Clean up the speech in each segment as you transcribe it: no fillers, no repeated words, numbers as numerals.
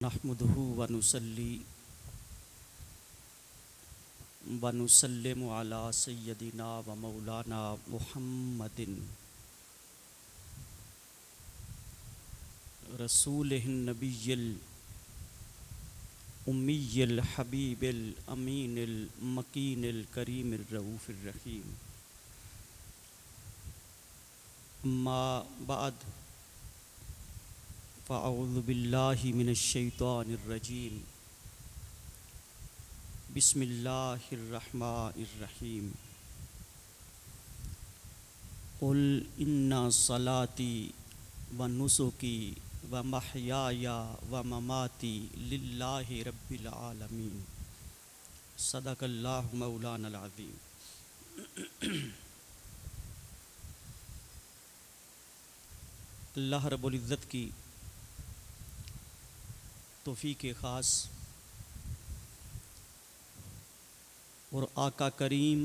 नहमदुहु व नुसल्ली व नुसल्लिमु अला सय्यदिना व मौलाना मुहम्मदिन रसूलिहिन नबिय्यिल उम्मिय्यिल हबीबिल अमीनिल मकीनिल करीमिर रऊफिर रहीम। अम्मा बाद फ़अऊज़ु बिल्लाहि मिनश शैतानिर रजीम। बिस्मिल्लाहिर रहमानिर रहीम। कुल इन्ना सलाती व नुसुकी व महयाया व ममाती लिल्लाहि रब्बिल आलमीन। सदक़ल्लाहु मौलानल अज़ीम। अल्लाह रब्बुल इज़्ज़त की तौफ़ीक़ ख़ास और आका करीम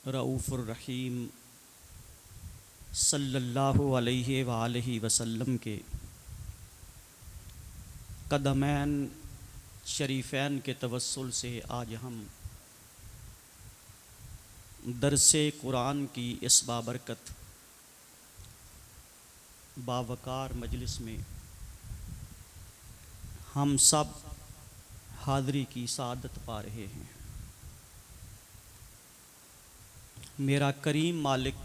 रऊफ़ुर रहीम सल्लल्लाहु अलैहि व आलिहि वसल्लम के कदमैन शरीफ़ैन के तवस्सुल से आज हम दरसे कुरान की इस बाबरकत बावकार मजलिस में हम सब हाज़री की सादत पा रहे हैं। मेरा करीम मालिक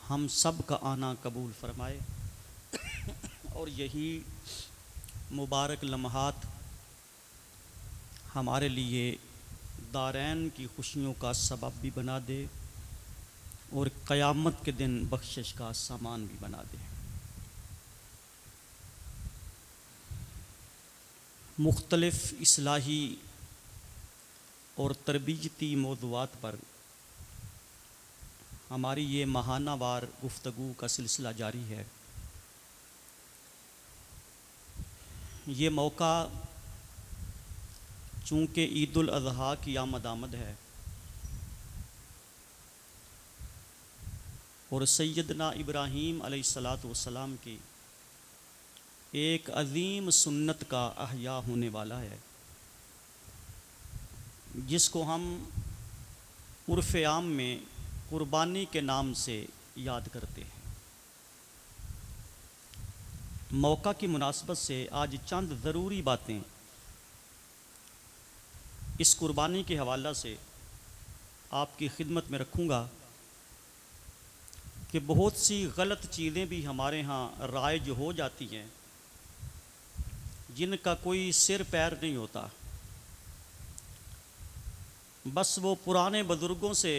हम सब का आना कबूल फरमाए और यही मुबारक लम्हात हमारे लिए दारैन की खुशियों का सबब भी बना दे और क़यामत के दिन बख्शिश का सामान भी बना दे। मुख्तलिफ़ इस्लाही और तरबियती मौज़ूआत पर हमारी ये माहानावार गुफ्तगू का सिलसिला जारी है। ये मौका चूँकि ईद उल अज़हा की आमद है और सैयदना इब्राहीम अलैहिस्सलातु वस्सलाम की एक अज़ीम सुन्नत का अहया होने वाला है, जिसको हम उर्फ़ आम में कुर्बानी के नाम से याद करते हैं। मौका की मुनासबत से आज चंद ज़रूरी बातें इस कुर्बानी के हवाला से आपकी खिदमत में रखूँगा कि बहुत सी गलत चीज़ें भी हमारे यहाँ राइज हो जाती हैं जिनका कोई सिर पैर नहीं होता। बस वो पुराने बुज़ुर्गों से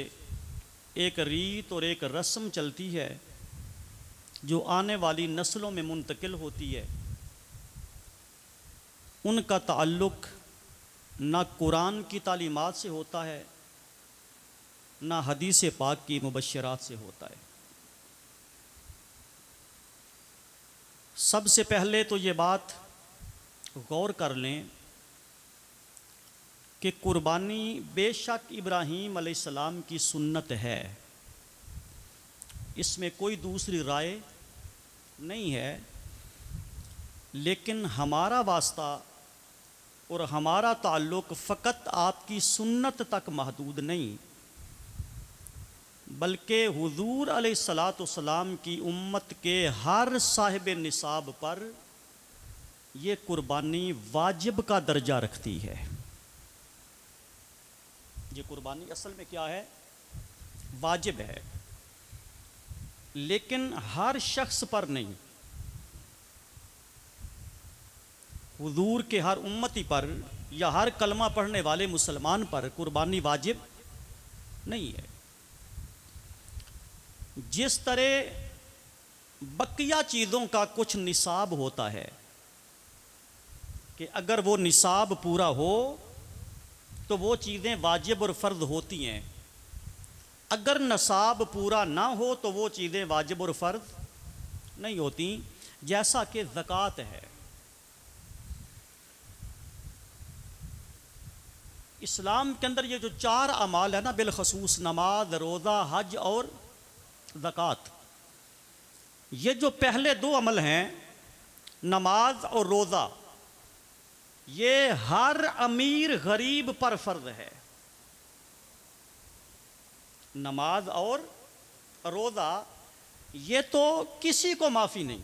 एक रीत और एक रस्म चलती है जो आने वाली नस्लों में मुंतकिल होती है। उनका ताल्लुक़ ना कुरान की तालीमात से होता है, ना हदीस पाक की मुबश्शरात से होता है। सबसे पहले तो ये बात गौर कर लें कि कुर्बानी बेशक इब्राहीम अलैहिस्सलाम की सुन्नत है, इसमें कोई दूसरी राय नहीं है। लेकिन हमारा वास्ता और हमारा ताल्लुक़ फ़कत आपकी सुन्नत तक महदूद नहीं, बल्कि हुज़ूर अलैहिस्सलातु वस्सलाम की उम्मत के हर साहिब निसाब पर ये कुर्बानी वाजिब का दर्जा रखती है। ये कुर्बानी असल में क्या है? वाजिब है, लेकिन हर शख्स पर नहीं। हुजूर के हर उम्मती पर या हर कलमा पढ़ने वाले मुसलमान पर कुर्बानी वाजिब नहीं है। जिस तरह बकिया चीज़ों का कुछ निसाब होता है कि अगर वो निसाब पूरा हो तो वो चीज़ें वाजिब और फ़र्ज़ होती हैं, अगर निसाब पूरा ना हो तो वो चीज़ें वाजिब और फ़र्ज़ नहीं होती। जैसा कि ज़कात है। इस्लाम के अंदर ये जो चार अमाल है ना, बिलखसूस नमाज, रोज़ा, हज और ज़कात, ये जो पहले दो अमल हैं नमाज और रोज़ा ये हर अमीर गरीब पर फर्ज है। नमाज और रोज़ा ये तो किसी को माफ़ी नहीं,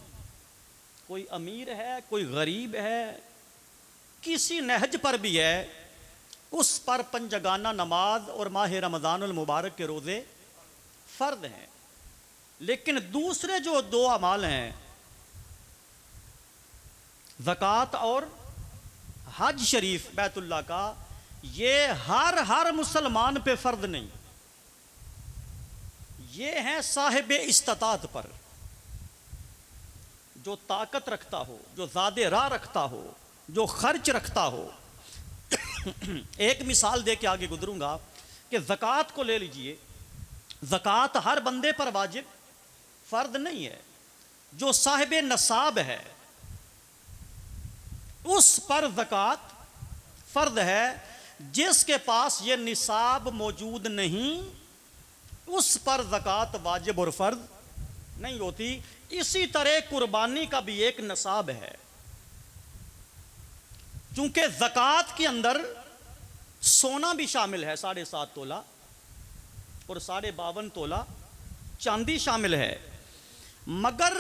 कोई अमीर है कोई गरीब है, किसी नहज पर भी है, उस पर पंजगाना नमाज और माह रमज़ानुल मुबारक के रोज़े फ़र्द हैं। लेकिन दूसरे जो दो अमाल हैं, ज़कात और हज शरीफ बैतुल्लाह का, ये हर मुसलमान पे फ़र्द नहीं, ये हैं साहिब इस्तात पर, जो ताकत रखता हो, जो ज़ादे राह रखता हो, जो खर्च रखता हो। एक मिसाल दे के आगे गुजरूंगा कि ज़कात को ले लीजिए। ज़कात हर बंदे पर वाजिब फ़र्द नहीं है, जो साहिब नसाब है उस पर ज़कात फ़र्द है, जिसके पास ये निसाब मौजूद नहीं उस पर ज़कात वाजिब और फ़र्द नहीं होती। इसी तरह कुर्बानी का भी एक नसाब है, चूंकि ज़कात के अंदर सोना भी शामिल है, 7.5 तोला और 52.5 तोला चांदी शामिल है। मगर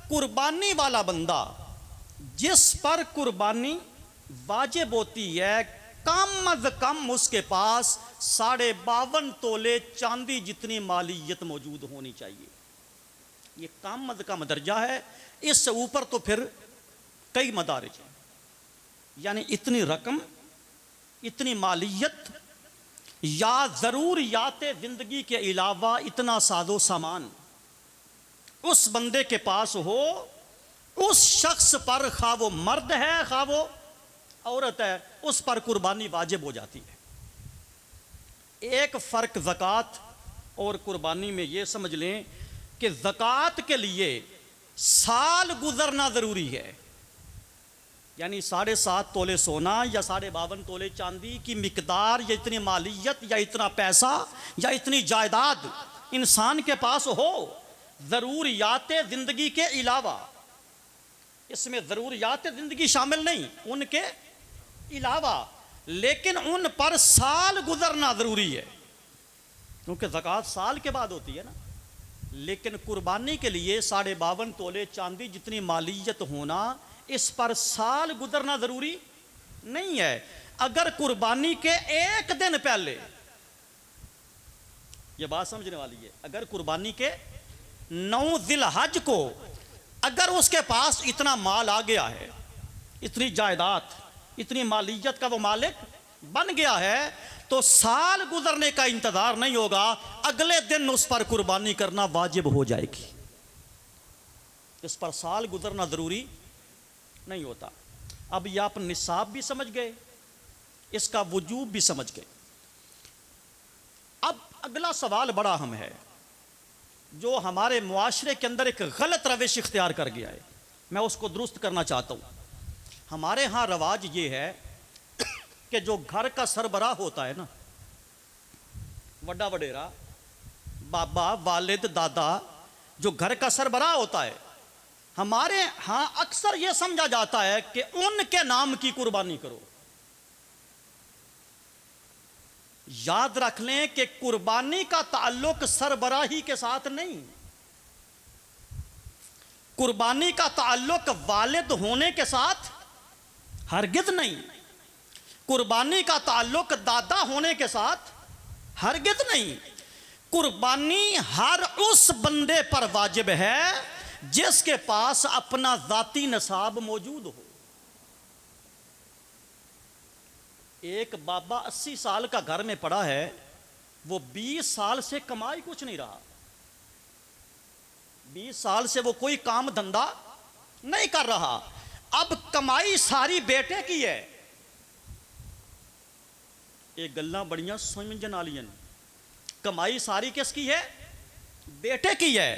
कुर्बानी वाला बंदा जिस पर कुर्बानी वाजिब होती है, कम अज कम उसके पास 52.5 तोले चांदी जितनी मालियत मौजूद होनी चाहिए। ये कम अज कम दर्जा है, इससे ऊपर तो फिर कई मदारिज हैं। यानी इतनी रकम, इतनी मालियत या ज़रूरियात ज़िंदगी के अलावा इतना साजो सामान उस बंदे के पास हो, उस शख्स पर, खा वो मर्द है खा वो औरत है, उस पर कुर्बानी वाजिब हो जाती है। एक फ़र्क ज़कात और कुर्बानी में ये समझ लें कि ज़कात के लिए साल गुजरना ज़रूरी है। यानी 7.5 तोले सोना या 52.5 तोले चांदी की मिकदार या इतनी मालियत या इतना पैसा या इतनी जायदाद इंसान के पास हो, ज़रूरियात ज़िंदगी के अलावा। इसमें ज़रूरियात ज़िंदगी शामिल नहीं, उनके अलावा, लेकिन उन पर साल गुजरना ज़रूरी है, क्योंकि ज़कात साल के बाद होती है ना। लेकिन कुर्बानी के लिए 52.5 तोले चांदी जितनी मालियत होना, इस पर साल गुजरना ज़रूरी नहीं है। अगर कुर्बानी के एक दिन पहले, यह बात समझने वाली है, अगर कुर्बानी के 9 ज़िलहज को अगर उसके पास इतना माल आ गया है, इतनी जायदाद, इतनी मालियत का वो मालिक बन गया है, तो साल गुजरने का इंतजार नहीं होगा, अगले दिन उस पर कुर्बानी करना वाजिब हो जाएगी। इस पर साल गुजरना ज़रूरी नहीं होता। अब ये आप निसाब भी समझ गए, इसका वजूब भी समझ गए। अब अगला सवाल बड़ा अहम है, जो हमारे मुआशरे के अंदर एक गलत रविश इख्तियार कर गया है, मैं उसको दुरुस्त करना चाहता हूँ। हमारे यहाँ रवाज ये है कि जो घर का सरबराह होता है ना, वड्डा वडेरा, बाबा, वालिद, दादा, जो घर का सरबराह होता है, हमारे यहाँ अक्सर यह समझा जाता है कि उनके नाम की कुर्बानी करो। याद रख लें कि कुर्बानी का ताल्लुक सरबराही के साथ नहीं, कुर्बानी का ताल्लुक वालिद होने के साथ हरगिज नहीं, कुर्बानी का ताल्लुक दादा होने के साथ हरगिज नहीं। कुर्बानी हर उस बंदे पर वाजिब है जिसके पास अपना जाती नसाब मौजूद हो। एक बाबा 80 साल का घर में पड़ा है, वो 20 साल से कमाई कुछ नहीं रहा, 20 साल से वो कोई काम धंधा नहीं कर रहा। अब कमाई सारी बेटे की है। एक गल्ला बड़ियां समझन वालियां, कमाई सारी किसकी है? बेटे की है,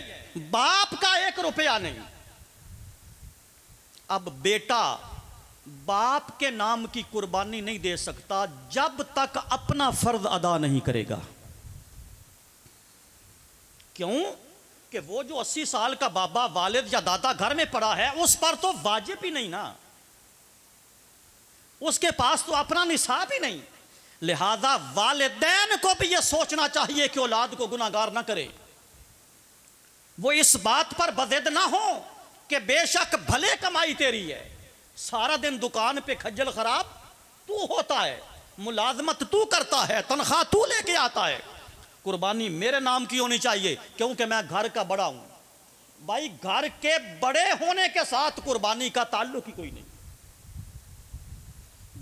बाप का 1 रुपया नहीं। अब बेटा बाप के नाम की कुर्बानी नहीं दे सकता जब तक अपना फर्ज अदा नहीं करेगा। क्यों? कि वो जो 80 साल का बाबा वालिद या दादा घर में पड़ा है उस पर तो वाजिब ही नहीं ना, उसके पास तो अपना निसाब ही नहीं। लिहाजा वालिदैन को भी यह सोचना चाहिए कि औलाद को गुनाहगार ना करे। वो इस बात पर बज़िद ना हो कि बेशक भले कमाई तेरी है, सारा दिन दुकान पे खज्जल खराब तू होता है, मुलाजमत तू करता है, तनख्वाह तू लेके आता है, कुर्बानी मेरे नाम की होनी चाहिए क्योंकि मैं घर का बड़ा हूं। भाई घर के बड़े होने के साथ कुर्बानी का ताल्लुक ही कोई नहीं।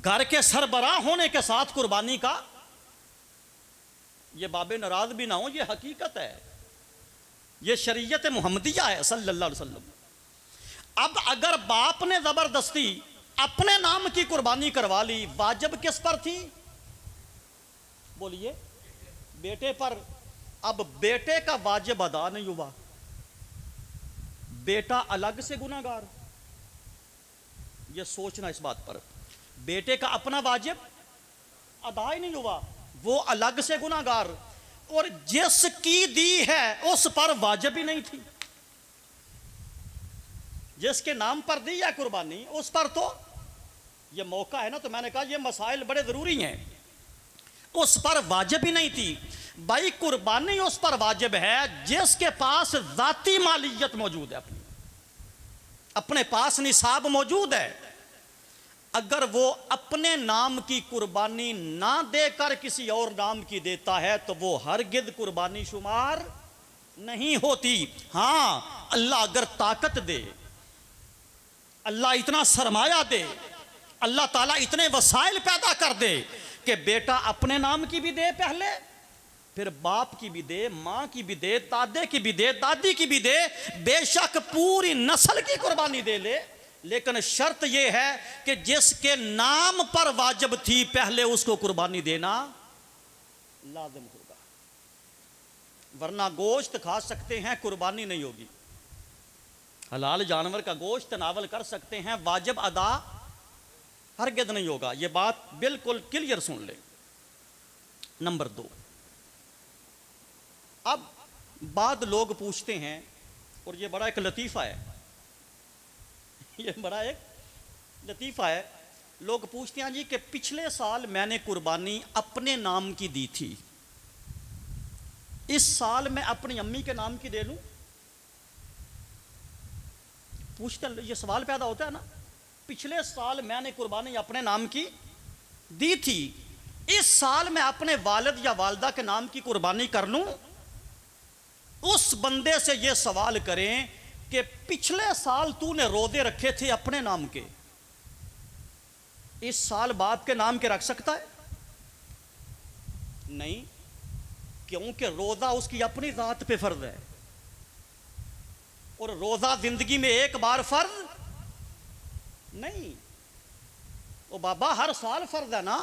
घर के सरबराह होने के साथ कुर्बानी का, ये बाबे नाराज भी ना हो, ये हकीकत है, ये शरीयत मुहम्मदिया है सल्लल्लाहु अलैहि वसल्लम। अब अगर बाप ने जबरदस्ती अपने नाम की कुर्बानी करवा ली, वाजिब किस पर थी? बोलिए, बेटे पर। अब बेटे का वाजिब अदा नहीं हुआ, बेटा अलग से गुनाहगार। ये सोचना इस बात पर, बेटे का अपना वाजिब अदा ही नहीं हुआ, वो अलग से गुनाहगार, और जिसकी दी है उस पर वाजिब ही नहीं थी। जिसके नाम पर दी है कुर्बानी उस पर तो ये मौका है ना, तो मैंने कहा ये मसाइल बड़े जरूरी हैं, उस पर वाजिब ही नहीं थी। भाई कुर्बानी उस पर वाजिब है जिसके पास जाती मालियत मौजूद है, अपने पास निसाब मौजूद है। अगर वो अपने नाम की कुर्बानी ना देकर किसी और नाम की देता है तो वो हरगिज़ कुर्बानी शुमार नहीं होती। हाँ, अल्लाह अगर ताकत दे, अल्लाह इतना सरमाया दे, अल्लाह ताला इतने वसाइल पैदा कर दे कि बेटा अपने नाम की भी दे पहले, फिर बाप की भी दे, माँ की भी दे, दादे की भी दे, दादी की भी दे, बेशक पूरी नस्ल की कुर्बानी दे ले, लेकिन शर्त यह है कि जिसके नाम पर वाजिब थी पहले उसको कुर्बानी देना लाजिम होगा, वरना गोश्त खा सकते हैं, कुर्बानी नहीं होगी। हलाल जानवर का गोश्त तनावल कर सकते हैं, वाजिब अदा हरगिज़ नहीं होगा। यह बात बिल्कुल क्लियर सुन ले। नंबर 2, अब बाद लोग पूछते हैं, और यह बड़ा एक लतीफ़ा है, ये बड़ा एक लतीफ़ा है, लोग पूछते हैं जी कि पिछले साल मैंने कुर्बानी अपने नाम की दी थी, इस साल मैं अपनी अम्मी के नाम की दे लूं? पूछते, ये सवाल पैदा होता है ना, पिछले साल मैंने कुर्बानी अपने नाम की दी थी, इस साल मैं अपने वालिद या वालिदा के नाम की कुर्बानी कर लूं? उस बंदे से ये सवाल करें कि पिछले साल तूने रोजे रखे थे अपने नाम के, इस साल बाप के नाम के रख सकता है? नहीं, क्योंकि रोजा उसकी अपनी जात पे फर्ज है, और रोजा जिंदगी में एक बार फर्ज नहीं। ओ बाबा, हर साल फर्ज है ना,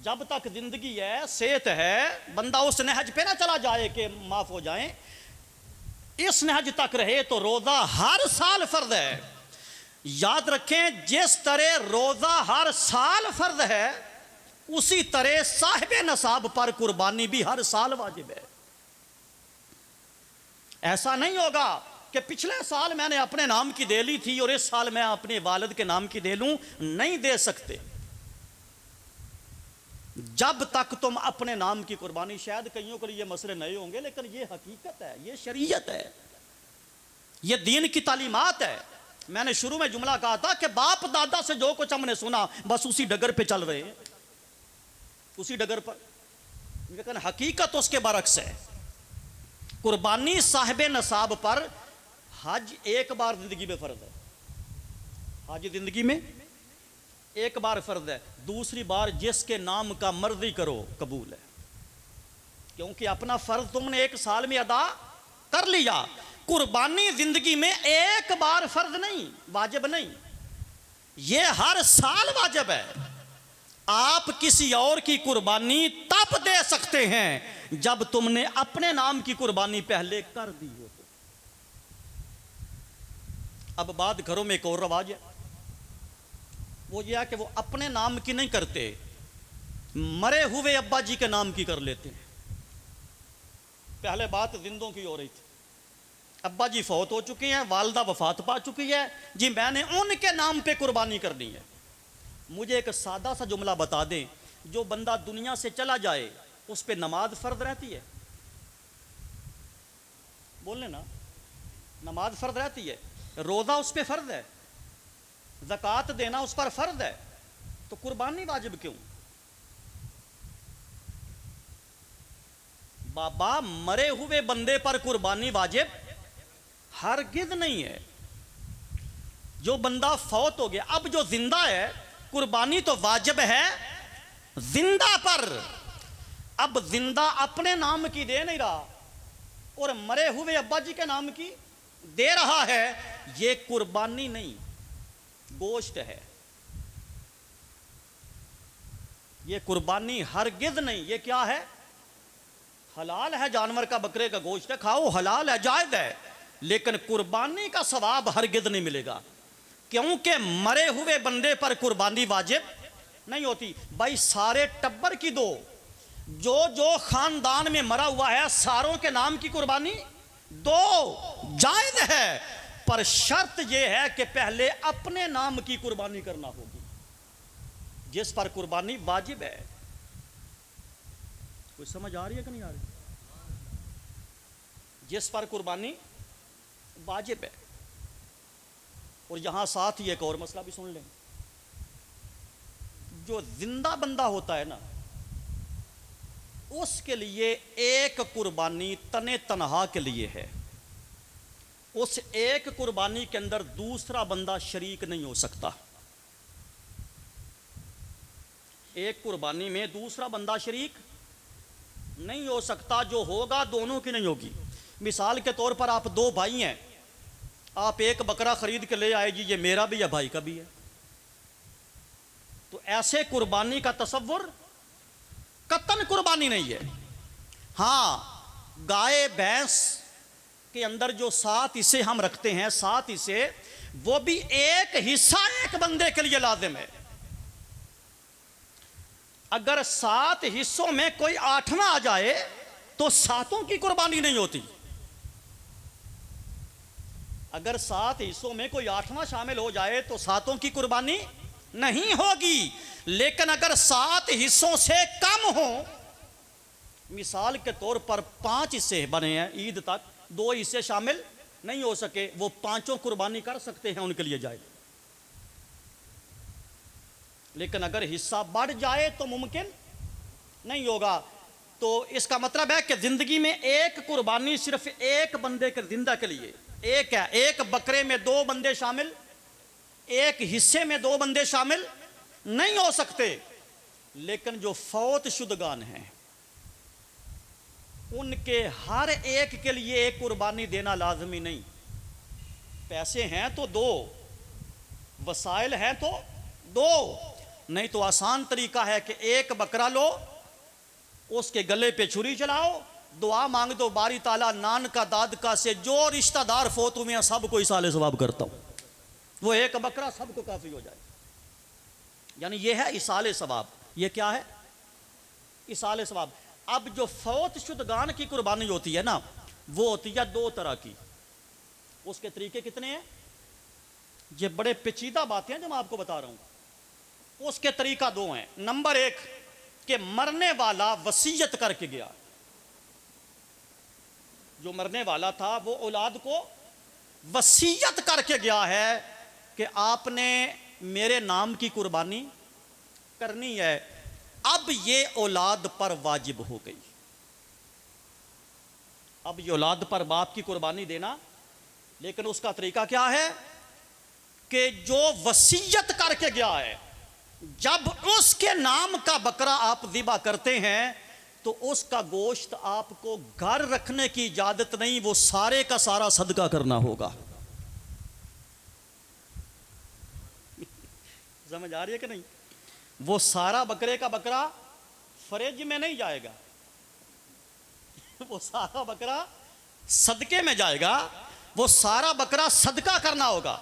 जब तक जिंदगी है, सेहत है, बंदा उस नहज पे ना चला जाए कि माफ हो जाए, इस नहज तक रहे तो रोजा हर साल फर्ज है। याद रखें, जिस तरह रोजा हर साल फर्ज है उसी तरह साहिबे नसाब पर कुर्बानी भी हर साल वाजिब है। ऐसा नहीं होगा कि पिछले साल मैंने अपने नाम की दे ली थी और इस साल मैं अपने वालिद के नाम की दे लूं, नहीं दे सकते। जब तक तुम अपने नाम की कुर्बानी, शायद कईयों के लिए ये मसले नए होंगे, लेकिन ये हकीकत है, ये शरीयत है, ये दीन की तालीमात है। मैंने शुरू में जुमला कहा था कि बाप दादा से जो कुछ हमने सुना बस उसी डगर पे चल रहे हैं, उसी डगर पर, लेकिन हकीकत उसके बरक्स है। कुर्बानी साहिबे नसाब पर हज एक बार जिंदगी में फर्ज है, हज जिंदगी में एक बार फर्ज है, दूसरी बार जिसके नाम का मर्जी करो कबूल है, क्योंकि अपना फर्ज तुमने एक साल में अदा कर लिया। कुर्बानी जिंदगी में एक बार फर्ज नहीं, वाजिब नहीं, ये हर साल वाजिब है। आप किसी और की कुर्बानी तब दे सकते हैं जब तुमने अपने नाम की कुर्बानी पहले कर दी हो। अब बात घरों में एक और रवाज है, वो ये है कि वो अपने नाम की नहीं करते, मरे हुए अब्बा जी के नाम की कर लेते हैं। पहले बात जिंदों की हो रही थी, अब्बा जी फौत हो चुके हैं, वालदा वफात पा चुकी है जी, मैंने उनके नाम पे कुर्बानी करनी है। मुझे एक सादा सा जुमला बता दें, जो बंदा दुनिया से चला जाए उस पे नमाज फर्ज रहती है? बोलने ना, नमाज फर्ज रहती है, रोज़ा उस पे फर्ज है, ज़कात देना उस पर फर्ज है, तो कुर्बानी वाजिब क्यों? बाबा, मरे हुए बंदे पर कुर्बानी वाजिब हरगिज़ नहीं है। जो बंदा फौत हो गया, अब जो जिंदा है कुर्बानी तो वाजिब है जिंदा पर। अब जिंदा अपने नाम की दे नहीं रहा और मरे हुए अब्बा जी के नाम की दे रहा है, ये कुर्बानी नहीं, गोश्त है। ये कुर्बानी हरगिज़ नहीं। ये क्या है? हलाल है, जानवर का, बकरे का गोश्त है, खाओ, हलाल है, जायज़ है, लेकिन कुर्बानी का सवाब हरगिज़ नहीं मिलेगा, क्योंकि मरे हुए बंदे पर कुर्बानी वाजिब नहीं होती। भाई सारे टब्बर की दो, जो जो खानदान में मरा हुआ है सारों के नाम की कुर्बानी दो, जायज़ है, पर शर्त यह है कि पहले अपने नाम की कुर्बानी करना होगी, जिस पर कुर्बानी वाजिब है। कोई समझ आ रही है कि नहीं आ रही? जिस पर कुर्बानी वाजिब है। और यहां साथ ही एक और मसला भी सुन लें, जो जिंदा बंदा होता है ना, उसके लिए एक कुर्बानी तने तनहा के लिए है। उस एक कुर्बानी के अंदर दूसरा बंदा शरीक नहीं हो सकता। एक कुर्बानी में दूसरा बंदा शरीक नहीं हो सकता, जो होगा दोनों की नहीं होगी। मिसाल के तौर पर आप दो भाई हैं, आप एक बकरा खरीद के ले आए जी, ये मेरा भी है, भाई का भी है, तो ऐसे कुर्बानी का तसव्वुर कतन कुर्बानी नहीं है। हां, गाय भैंस के अंदर जो 7 हिस्से हम रखते हैं, 7 हिस्से, वो भी एक हिस्सा एक बंदे के लिए लाजिम है। अगर 7 हिस्सों में कोई 8वां आ जाए तो 7 की कुर्बानी नहीं होती। अगर 7 हिस्सों में कोई 8वां शामिल हो जाए तो 7 की कुर्बानी नहीं होगी। लेकिन अगर 7 हिस्सों से कम हो, मिसाल के तौर पर 5 हिस्से बने हैं ईद तक, 2 हिस्से शामिल नहीं हो सके, वो 5 कुर्बानी कर सकते हैं, उनके लिए जाए। लेकिन अगर हिस्सा बढ़ जाए तो मुमकिन नहीं होगा। तो इसका मतलब है कि जिंदगी में एक कुर्बानी सिर्फ एक बंदे के जिंदा के लिए एक है। एक बकरे में 2 बंदे शामिल, एक हिस्से में 2 बंदे शामिल नहीं हो सकते। लेकिन जो फौत शुदगान हैं, उनके हर एक के लिए एक कुर्बानी देना लाजमी नहीं। पैसे हैं तो 2, वसाइल हैं तो 2, नहीं तो आसान तरीका है कि एक बकरा लो, उसके गले पे छुरी चलाओ, दुआ मांग दो, बारी ताला नान का दाद का से जो रिश्तेदार फोत हुए हैं सबको इसाले सवाब करता हूं, वो एक बकरा सबको काफी हो जाए। यानी ये है इसाले सवाब। ये क्या है? इसाले सवाब। अब जो फौत शुदगान की कुर्बानी होती है ना, वो होती है 2 तरह की। उसके तरीके कितने हैं? ये बड़े पेचीदा बातें हैं जो मैं आपको बता रहा हूं। उसके तरीका 2 हैं। नंबर 1 कि मरने वाला वसीयत करके गया। जो मरने वाला था वो औलाद को वसीयत करके गया है कि आपने मेरे नाम की कुर्बानी करनी है। अब ये औलाद पर वाजिब हो गई। अब ये औलाद पर बाप की कुर्बानी देना, लेकिन उसका तरीका क्या है कि जो वसीयत करके गया है, जब उसके नाम का बकरा आप ज़िबा करते हैं तो उसका गोश्त आपको घर रखने की इजाजत नहीं, वो सारे का सारा सदका करना होगा। समझ आ रही है कि नहीं? वो सारा बकरे का बकरा फ्रिज में नहीं जाएगा, वो सारा बकरा सदके में जाएगा, वो सारा बकरा सदका करना होगा।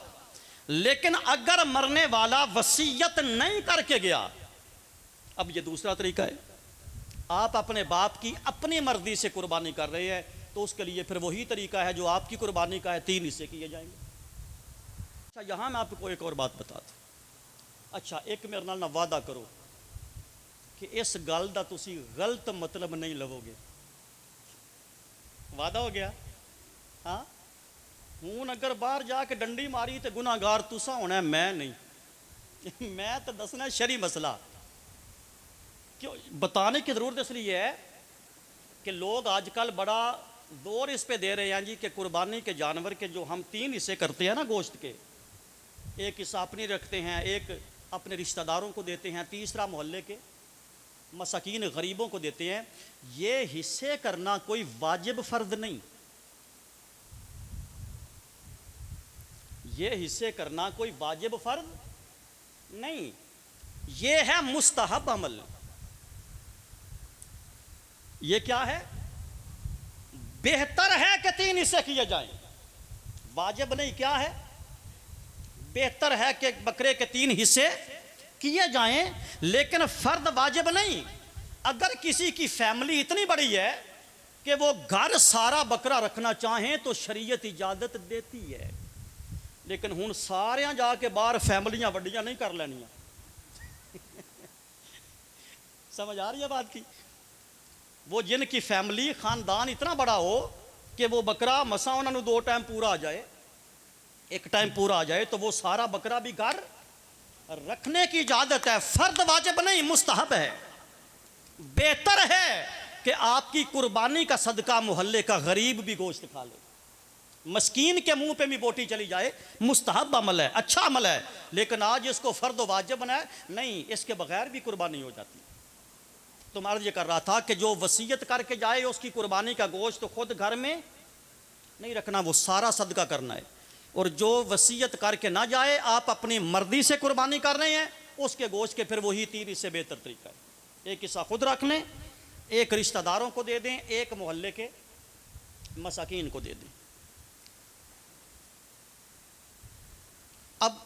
लेकिन अगर मरने वाला वसीयत नहीं करके गया, अब ये दूसरा तरीका है, आप अपने बाप की अपनी मर्जी से कुर्बानी कर रहे हैं, तो उसके लिए फिर वही तरीका है जो आपकी कुर्बानी का है, 3 हिस्से किए जाएंगे। अच्छा, यहाँ मैं आपको एक और बात बता दूँ। अच्छा, एक मेरे नाल ना वादा करो कि इस गल का तुसी गलत मतलब नहीं लवोगे। वादा हो गया? हाँ, हूँ अगर बाहर जाके डंडी मारी तो गुनाहगार तुसा होना है, मैं नहीं। मैं तो दसना शरी मसला क्यों बताने की ज़रूरत इसलिए है कि लोग आजकल बड़ा जोर इस पे दे रहे हैं जी कि कुर्बानी के जानवर के जो हम 3 हिस्से करते हैं ना गोश्त के, एक हिस्सा अपनी रखते हैं, एक अपने रिश्तेदारों को देते हैं, तीसरा मोहल्ले के मसाकीन गरीबों को देते हैं। ये हिस्से करना कोई वाजिब फ़र्ज नहीं, ये हिस्से करना कोई वाजिब फ़र्ज नहीं, ये है मुस्तहब अमल। ये क्या है? बेहतर है कि 3 हिस्से किए जाएं, वाजिब नहीं। क्या है? बेहतर है कि बकरे के 3 हिस्से किए जाएं, लेकिन फर्द वाजिब नहीं। अगर किसी की फैमिली इतनी बड़ी है कि वो घर सारा बकरा रखना चाहें तो शरीयत इजाजत देती है, लेकिन हुण सारियां जाके बाहर फैमिलियां वड्डियां नहीं कर लैनियां। समझ आ रही है बात की? वो जिनकी फैमिली खानदान इतना बड़ा हो कि वो बकरा मसा उन्होंने 2 टाइम पूरा आ जाए, 1 टाइम पूरा आ जाए, तो वो सारा बकरा भी घर रखने की इजाजत है। फर्द वाजिब नहीं, मुस्तहब है। बेहतर है कि आपकी कुर्बानी का सदका मोहल्ले का गरीब भी गोश्त खा ले, मस्कीन के मुंह पे भी बोटी चली जाए, मुस्तहब अमल है, अच्छा अमल है। लेकिन आज इसको फर्द वाजिब बनाए नहीं, इसके बगैर भी कुर्बानी हो जाती है। तो मैं अर्ज ये कर रहा था कि जो वसीयत करके जाए उसकी कुर्बानी का गोश्त तो खुद घर में नहीं रखना, वो सारा सदका करना है। और जो वसीयत करके ना जाए, आप अपनी मर्जी से कुर्बानी कर रहे हैं, उसके गोश्त के फिर वही 3 हिस्से बेहतर तरीका है। एक हिस्सा खुद रख लें, एक रिश्तेदारों को दे दें, एक मोहल्ले के मसाकीन को दे दें। अब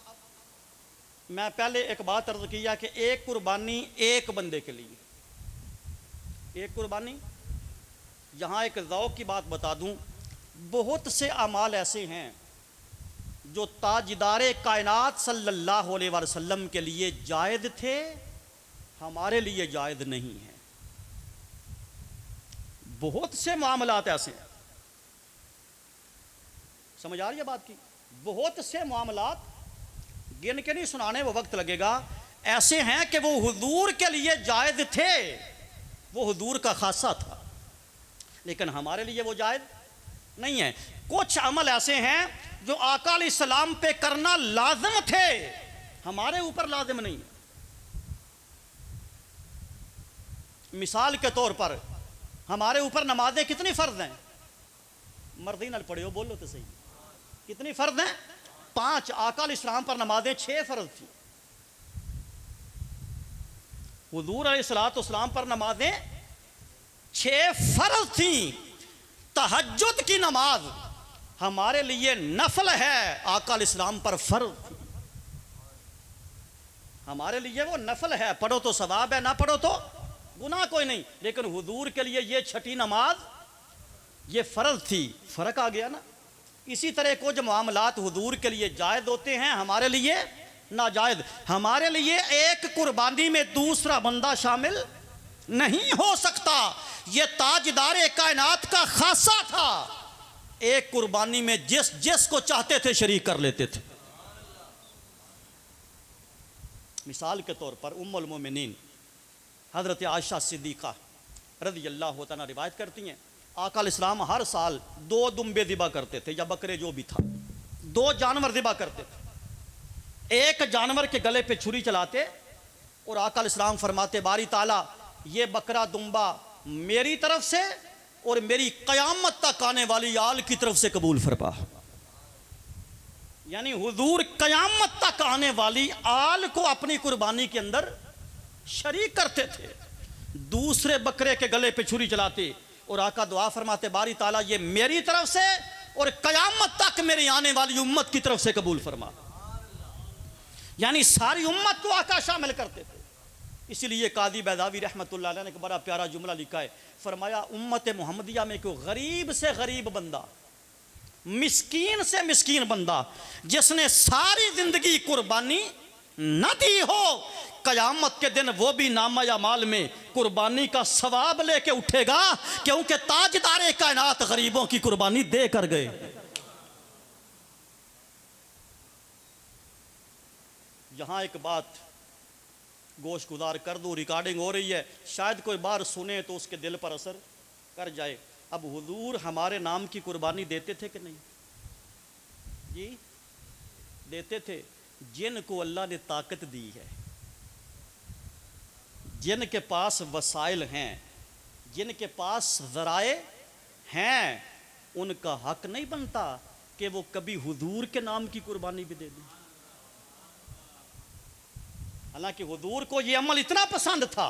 मैं पहले एक बात अर्ज किया कि एक कुर्बानी एक बंदे के लिए, एक कुर्बानी। यहाँ एक ज़ौक़ की बात बता दूँ, बहुत से अमाल ऐसे हैं जो ताजदार कायनात सल्लल्लाहु अलैहि वसल्लम के लिए जायज़ थे, हमारे लिए जायज़ नहीं है। बहुत से मामलात ऐसे हैं, समझ आ रही है बात की? बहुत से मामलात गिन के नहीं सुनाने, वो वक्त लगेगा, ऐसे हैं कि वो हुजूर के लिए जायज़ थे, वो हुजूर का खासा था, लेकिन हमारे लिए वो जायज़ नहीं है। कुछ अमल ऐसे हैं जो आका अलैहिस्सलाम पे करना लाजिम थे, हमारे ऊपर लाजिम नहीं है। मिसाल के तौर पर हमारे ऊपर नमाजें कितनी फ़र्ज हैं? मर्दी नाल पढ़े हो, बोलो तो सही, कितनी फ़र्ज हैं? 5। आका अलैहिस्सलाम पर नमाजें 6 फ़र्ज थी, हुजूर अलैहिस्सलाम पर नमाजें 6 फ़र्ज थी। तहज्जुद की नमाज हमारे लिए नफल है, आका अलैहिस्सलाम पर फर्ज थी, हमारे लिए वो नफल है, पढ़ो तो सवाब है, ना पढ़ो तो गुनाह कोई नहीं। लेकिन हुजूर के लिए ये 6ठी नमाज ये फर्ज थी। फर्क आ गया ना? इसी तरह कुछ मामलात हुजूर के लिए जायज़ होते हैं, हमारे लिए नाजायज़। हमारे लिए एक कुर्बानी में दूसरा बंदा शामिल नहीं हो सकता, ये ताजदार कायनात का खासा था। एक कुर्बानी में जिस को चाहते थे शरीक कर लेते थे। मिसाल के तौर पर उम्मुल मोमिनीन हज़रत आयशा सिद्दीक़ा रज़ियल्लाहु तआला रिवायत करती हैं, आका अलैहिस्सलाम हर साल 2 दुम्बे ज़िबा करते थे, या बकरे जो भी था, 2 जानवर ज़िबा करते थे। एक जानवर के गले पे छुरी चलाते और आका अलैहिस्सलाम फरमाते, बारी ताला ये बकरा दुम्बा मेरी तरफ से और मेरी क़यामत तक आने वाली आल की तरफ से कबूल फरमा। यानी हुजूर क़यामत तक आने वाली आल को अपनी कुर्बानी के अंदर शरीक करते थे। दूसरे बकरे के गले पे छुरी चलाते और आका दुआ फरमाते, बारी ताला ये मेरी तरफ से और क़यामत तक मेरी आने वाली उम्मत की तरफ से कबूल फरमा। यानी सारी उम्मत को आका शामिल करते थे। इसीलिए कादी बैदावी रहमतुल्लाह अलैह ने एक बड़ा प्यारा जुमला लिखा है, फरमाया उम्मत मोहम्मदिया में कोई गरीब से गरीब बंदा, मिस्कीन से मिस्कीन बंदा जिसने सारी जिंदगी कुर्बानी न दी हो, कयामत के दिन वो भी नामा या माल में कुर्बानी का सवाब लेके उठेगा, क्योंकि ताजदारे कायनात गरीबों की कुर्बानी दे कर गए। यहां एक बात गोश गुजार कर दूं, रिकॉर्डिंग हो रही है, शायद कोई बार सुने तो उसके दिल पर असर कर जाए। अब हुजूर हमारे नाम की कुर्बानी देते थे कि नहीं? जी देते थे। जिनको अल्लाह ने ताकत दी है, जिनके पास वसाइल हैं, जिनके पास ज़राए हैं, उनका हक नहीं बनता कि वो कभी हुजूर के नाम की कुर्बानी भी दे दें। हालांकि हुजूर को ये अमल इतना पसंद था,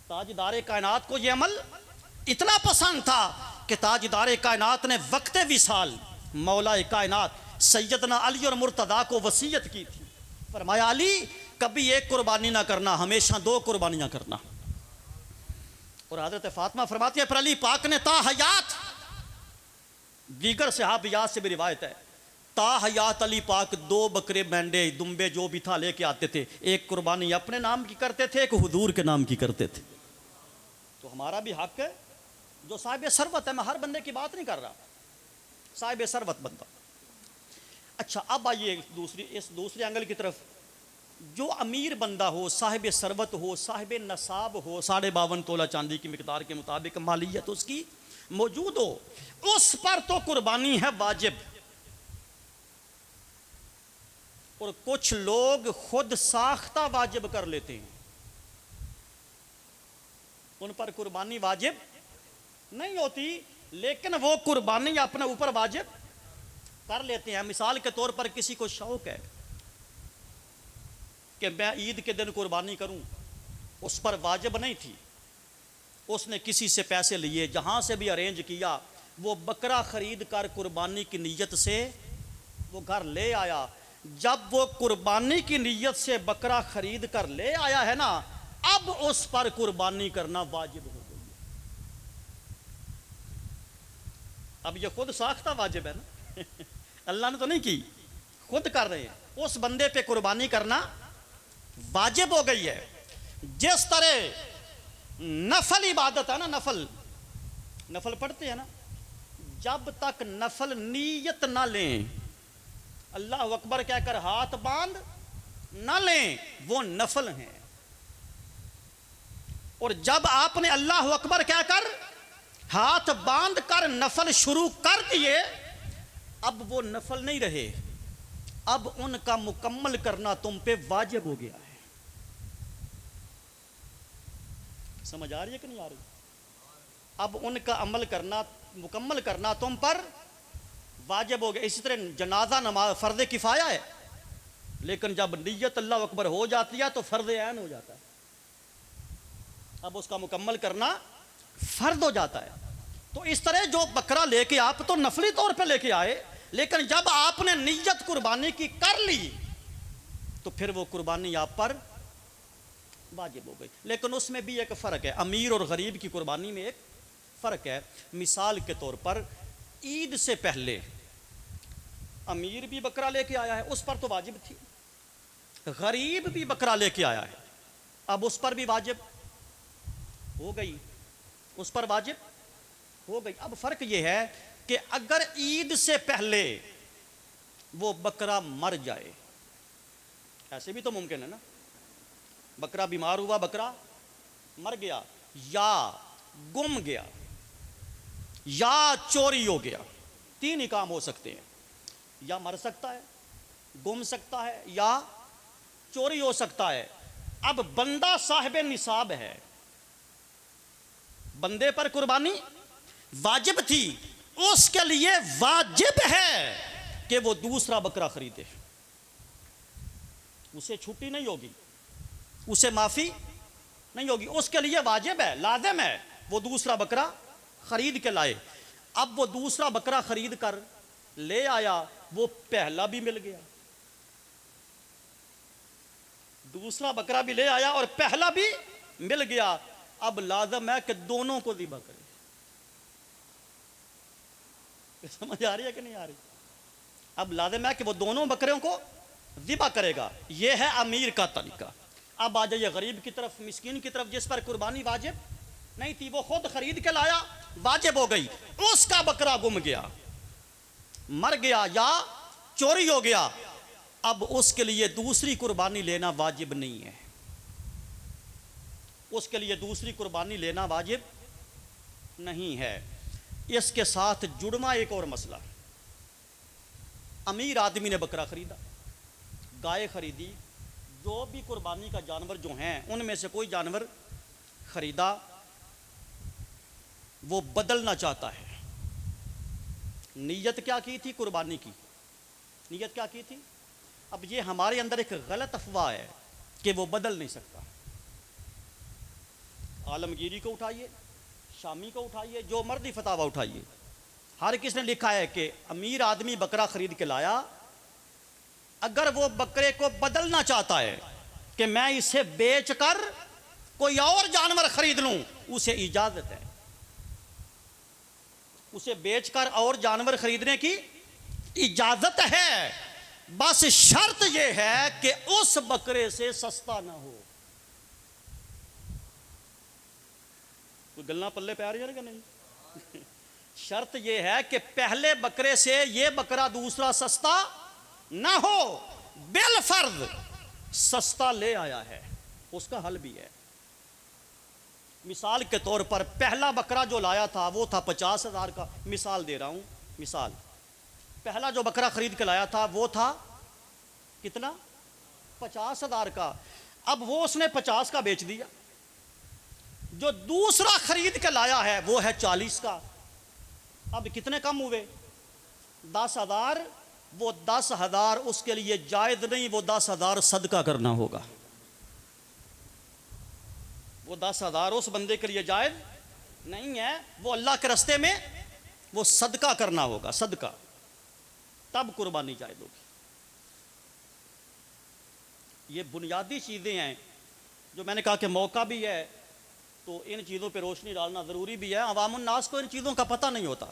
ताजदारे कायनात को ये अमल इतना पसंद था कि ताजदारे कायनात ने वक्ते विसाल मौलाए कायनात सैयदना अली और मुर्तदा को वसीयत की थी। फरमाया अली कभी एक कुर्बानी ना करना, हमेशा 2 कुर्बानियां करना। और हजरत फातिमा फरमाती है पर अली पाक ने ता हयात, दीगर सहाबियात से भी रिवायत है, ता हयात अली पाक 2 बकरे मेंढे दुम्बे जो भी था लेके आते थे, एक कुर्बानी अपने नाम की करते थे, एक हुजूर के नाम की करते थे। तो हमारा भी हक है, जो साहिब सरवत है, मैं हर बंदे की बात नहीं कर रहा, साहिब सरवत बंदा। अच्छा अब आइए इस दूसरे एंगल की तरफ, जो अमीर बंदा हो, साहिब सरवत हो, साहिब नसाब हो, 52.5 तोला चांदी की मिकदार के मुताबिक मालियत उसकी मौजूद हो, उस पर तो कुर्बानी है वाजिब। और कुछ लोग खुद साख्ता वाजिब कर लेते हैं, उन पर कुर्बानी वाजिब नहीं होती, लेकिन वो कुर्बानी अपने ऊपर वाजिब कर लेते हैं। मिसाल के तौर पर किसी को शौक है कि मैं ईद के दिन कुर्बानी करूं, उस पर वाजिब नहीं थी, उसने किसी से पैसे लिए, जहां से भी अरेंज किया, वो बकरा खरीद कर कुर्बानी की नीयत से वो घर ले आया। जब वो कुर्बानी की नीयत से बकरा खरीद कर ले आया है ना, अब उस पर कुर्बानी करना वाजिब हो गई है। अब ये खुद साख्ता वाजिब है ना अल्लाह ने तो नहीं की, खुद कर रहे हैं, उस बंदे पे कुर्बानी करना वाजिब हो गई है। जिस तरह नफल इबादत है ना, नफल पढ़ते हैं ना, जब तक नफल नीयत ना लें, अल्लाह अकबर कहकर हाथ बांध ना लें, वो नफल हैं। और जब आपने अल्लाह अकबर कहकर हाथ बांध कर नफल शुरू कर दिए, अब वो नफल नहीं रहे, अब उनका मुकम्मल करना तुम पे वाजिब हो गया है। समझ आ रही है कि नहीं आ रही? अब उनका अमल करना, मुकम्मल करना तुम पर वाजिब हो गया। इसी तरह जनाजा नमाज फर्ज किफाया है, लेकिन जब नियत अल्लाह अकबर हो जाती है तो फर्ज ऐन हो जाता है, अब उसका मुकम्मल करना फर्ज हो जाता है। तो इस तरह जो बकरा लेके आप तो नफली तौर पे लेके आए, लेकिन जब आपने नियत कुर्बानी की कर ली तो फिर वो कुर्बानी आप पर वाजिब हो गई। लेकिन उसमें भी एक फ़र्क है, अमीर और गरीब की कुर्बानी में एक फ़र्क है। मिसाल के तौर पर ईद से पहले अमीर भी बकरा लेके आया है, उस पर तो वाजिब थी, गरीब भी बकरा लेके आया है, अब उस पर भी वाजिब हो गई, उस पर वाजिब हो गई। अब फ़र्क यह है कि अगर ईद से पहले वो बकरा मर जाए, ऐसे भी तो मुमकिन है ना, बकरा बीमार हुआ, बकरा मर गया, या गुम गया, या चोरी हो गया, 3 ही काम हो सकते हैं, या मर सकता है, गुम सकता है, या चोरी हो सकता है। अब बंदा साहिब निसाब है, बंदे पर कुर्बानी वाजिब थी, उसके लिए वाजिब है कि वो दूसरा बकरा खरीदे, उसे छुट्टी नहीं होगी, उसे माफी नहीं होगी, उसके लिए वाजिब है, लाजिम है, वो दूसरा बकरा खरीद के लाए। अब वो दूसरा बकरा खरीद कर ले आया, वो पहला भी मिल गया, दूसरा बकरा भी ले आया और पहला भी मिल गया। अब लाजम है कि दोनों को ज़िबा करे। समझ आ रही है कि नहीं आ रही? अब लाजम है कि वो दोनों बकरियों को ज़िबा करेगा। यह है अमीर का तरीका। अब आ जाइए गरीब की तरफ, मिस्कीन की तरफ, जिस पर कुर्बानी वाजिब नहीं थी, वो खुद खरीद के लाया, वाजिब हो गई, उसका बकरा गुम गया, मर गया या चोरी हो गया। अब उसके लिए दूसरी कुर्बानी लेना वाजिब नहीं है। उसके लिए दूसरी कुर्बानी लेना वाजिब नहीं है। इसके साथ जुड़वा एक और मसला। अमीर आदमी ने बकरा खरीदा, गाय खरीदी, जो भी कुर्बानी का जानवर जो हैं उनमें से कोई जानवर खरीदा, वो बदलना चाहता है। नीयत क्या की थी? कुर्बानी की नीयत क्या की थी? अब ये हमारे अंदर एक गलत अफवाह है कि वो बदल नहीं सकता। आलमगीरी को उठाइए, शामी को उठाइए, जो मर्दी फतावा उठाइए, हर किसने लिखा है कि अमीर आदमी बकरा खरीद के लाया, अगर वो बकरे को बदलना चाहता है कि मैं इसे बेचकर कोई और जानवर खरीद लूं, उसे इजाजत है। उसे बेचकर और जानवर खरीदने की इजाजत है। बस शर्त यह है कि उस बकरे से सस्ता ना हो। कोई गलना पल्ले पे आ रही है ना? नहीं। शर्त यह है कि पहले बकरे से यह बकरा दूसरा सस्ता ना हो। बिल फर्ज सस्ता ले आया है, उसका हल भी है। मिसाल के तौर पर पहला बकरा जो लाया था वो था 50,000 का। मिसाल दे रहा हूं, मिसाल। पहला जो बकरा खरीद के लाया था वो था कितना? 50,000 का। अब वो उसने 50 का बेच दिया। जो दूसरा खरीद के लाया है वो है 40 का। अब कितने कम हुए? 10,000। वो 10,000 उसके लिए जायज नहीं, वो 10,000 सदका करना होगा। वो 10,000 उस बंदे के लिए जायज नहीं है, वो अल्लाह के रास्ते में वो सदका करना होगा, सदका, तब कुर्बानी जायज होगी। ये बुनियादी चीज़ें हैं जो मैंने कहा कि मौका भी है तो इन चीज़ों पे रोशनी डालना ज़रूरी भी है। अवामुन नास को इन चीज़ों का पता नहीं होता।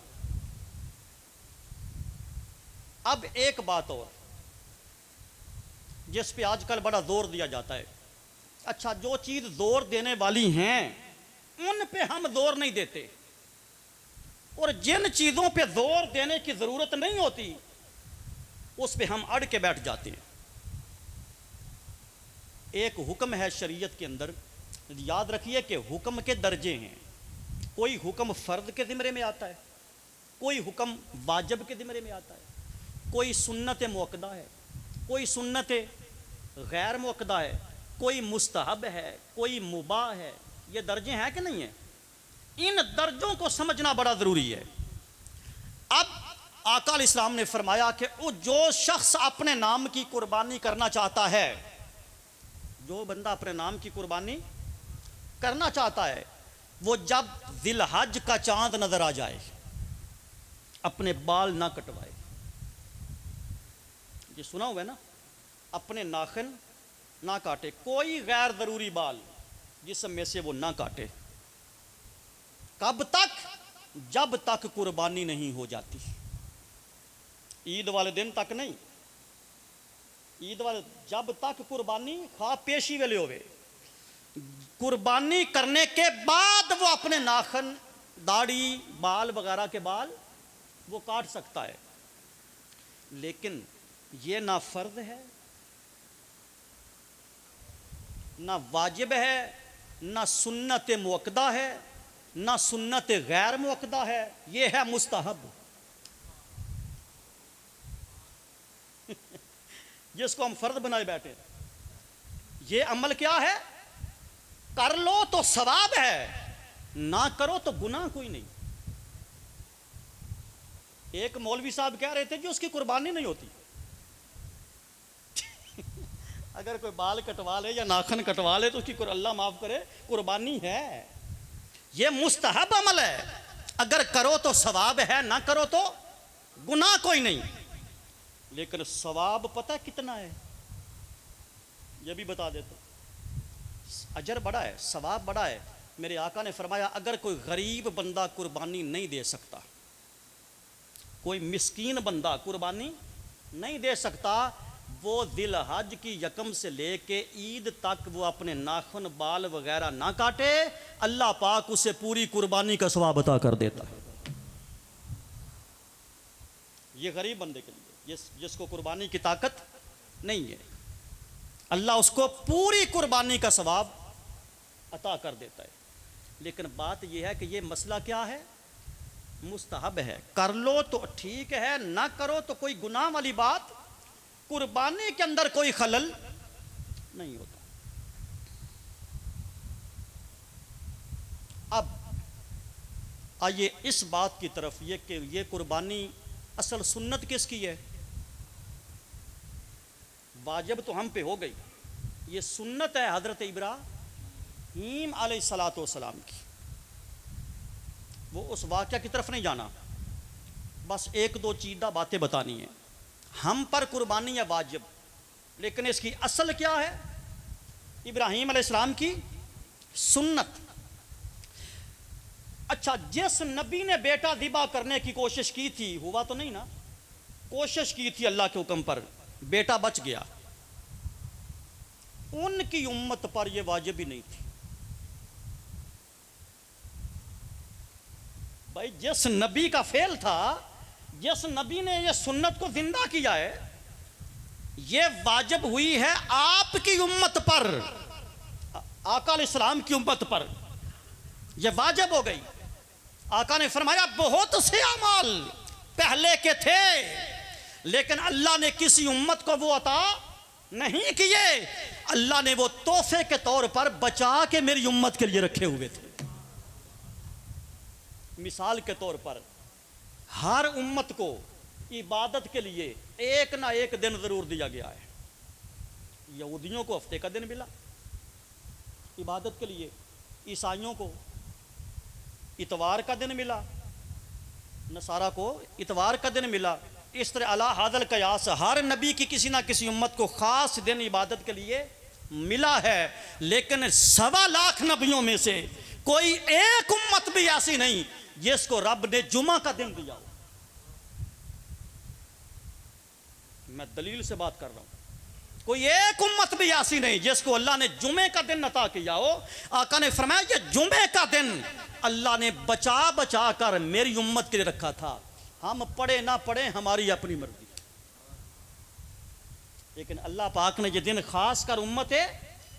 अब एक बात और जिस पे आजकल बड़ा जोर दिया जाता है, अच्छा जो चीज़ जोर देने वाली हैं उन पे हम जोर नहीं देते, और जिन चीज़ों पे जोर देने की ज़रूरत नहीं होती उस पे हम अड़ के बैठ जाते हैं। एक हुक्म है शरीयत के अंदर, याद रखिए कि हुक्म के दर्जे हैं। कोई हुक्म फ़र्द के ज़िम्मे में आता है, कोई हुक्म वाजिब के ज़िम्मे में आता है, कोई सुन्नत मुअक्कदा है, कोई सुन्नत गैर मुअक्कदा है, कोई मुस्तहब है, कोई मुबाह है। ये दर्जे हैं कि नहीं है? इन दर्जों को समझना बड़ा ज़रूरी है। अब आका अलैहिस्सलाम ने फरमाया कि वो जो शख्स अपने नाम की कुर्बानी करना चाहता है, जो बंदा अपने नाम की कुर्बानी करना चाहता है, वो जब जिलहज का चांद नजर आ जाए अपने बाल ना कटवाए। ये सुना हुआ है ना? अपने नाखून ना काटे, कोई गैर जरूरी बाल जिसमें से वो ना काटे। कब तक? जब तक कुर्बानी नहीं हो जाती। ईद वाले दिन तक नहीं, ईद वाले, जब तक कुर्बानी खा पेशी वेले होवे, कुर्बानी करने के बाद वो अपने नाखून, दाढ़ी, बाल वगैरह के बाल वो काट सकता है। लेकिन ये ना फर्ज है, ना वाजिब है, ना सुन्नत मुअक्कदा है, ना सुन्नत गैर मुअक्कदा है, ये है मुस्तहब। जिसको हम फर्ज बनाए बैठे। ये अमल क्या है? कर लो तो सवाब है, ना करो तो गुनाह कोई नहीं। एक मौलवी साहब कह रहे थे कि उसकी कुर्बानी नहीं होती। अगर कोई बाल कटवा ले या नाखून कटवा ले तो उसकी अल्लाह माफ करे, कुर्बानी है। ये मुस्तहब अमल है, अगर करो तो सवाब है, ना करो तो गुनाह कोई नहीं। लेकिन सवाब पता कितना है? ये भी बता देता, अजर बड़ा है, सवाब बड़ा है। मेरे आका ने फरमाया अगर कोई गरीब बंदा कुर्बानी नहीं दे सकता, कोई मिस्कीन बंदा कुर्बानी नहीं दे सकता, वो दिल हज की यकम से लेके ईद तक वो अपने नाखून बाल वगैरह ना काटे, अल्लाह पाक उसे पूरी कुर्बानी का सवाब अता कर देता है। ये गरीब बंदे के लिए, जिसको कुर्बानी की ताकत नहीं है, अल्लाह उसको पूरी कुर्बानी का सवाब अता कर देता है। लेकिन बात यह है कि ये मसला क्या है, मुस्तहब है, कर लो तो ठीक है, ना करो तो कोई गुनाह वाली बात, कुर्बानी के अंदर कोई खलल नहीं होता। अब आइए इस बात की तरफ, ये कि ये कुर्बानी असल सुन्नत किसकी है? वाजिब तो हम पे हो गई, ये सुन्नत है हजरत इब्राहीम अलैहिस्सलाम की। वो उस वाक़या की तरफ नहीं जाना, बस एक दो चीज़ा बातें बतानी है। हम पर कुर्बानी है वाजिब, लेकिन इसकी असल क्या है? इब्राहीम अलैहिस्सलाम की सुन्नत। अच्छा, जिस नबी ने बेटा ज़िबा करने की कोशिश की थी, हुआ तो नहीं ना? कोशिश की थी अल्लाह के हुक्म पर, बेटा बच गया, उनकी उम्मत पर यह वाजिब ही नहीं थी। भाई जिस नबी का फेल था, जिस नबी ने यह सुन्नत को जिंदा किया है, यह वाजिब हुई है आपकी उम्मत पर, आका अलैहिस्सलाम की उम्मत पर यह वाजिब हो गई। आका ने फरमाया बहुत से अमाल पहले के थे, लेकिन अल्लाह ने किसी उम्मत को वो अता नहीं किए, अल्लाह ने वो तोहफे के तौर पर बचा के मेरी उम्मत के लिए रखे हुए थे। मिसाल के तौर पर हर उम्मत को इबादत के लिए एक ना एक दिन जरूर दिया गया है। यहूदियों को हफ्ते का दिन मिला इबादत के लिए, ईसाइयों को इतवार का दिन मिला, नसारा को इतवार का दिन मिला। इस तरह अला हादल कयास हर नबी की किसी ना किसी उम्मत को खास दिन इबादत के लिए मिला है। लेकिन 1.25 लाख नबियों में से कोई एक उम्मत भी ऐसी नहीं जिसको रब ने जुमा का दिन दिया हो। मैं दलील से बात कर रहा हूं, कोई एक उम्मत भी ऐसी नहीं जिसको अल्लाह ने जुमे का दिन अता किया हो। आका ने फरमाया ये जुमे का दिन अल्लाह ने बचा बचा कर मेरी उम्मत के लिए रखा था। हम पढ़े ना पढ़े हमारी अपनी मर्जी, लेकिन अल्लाह पाक ने ये दिन खास कर उम्मत